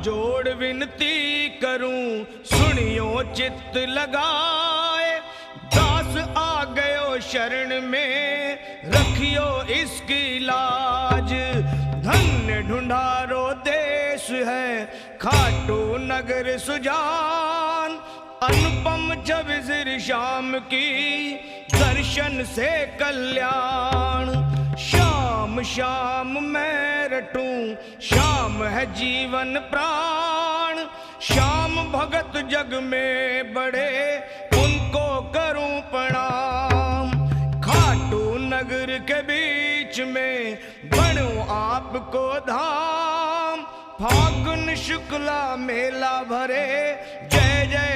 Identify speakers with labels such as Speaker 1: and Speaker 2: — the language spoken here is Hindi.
Speaker 1: जोड़ विनती करूं, सुनियो चित्त लगाए। दास आ गयो शरण में, रखियो इसकी लाज। धन्य ढूंढारो देश है, खाटू नगर सुजान। अनुपम जब सिर श्याम की, दर्शन से कल्याण। श्याम श्याम मैं रटूं, श्याम है जीवन प्राण। श्याम भगत जग में बड़े, उनको करूं प्रणाम। खाटू नगर के बीच में, बनूं आपको धाम। फागुन शुक्ला मेला भरे, जय जय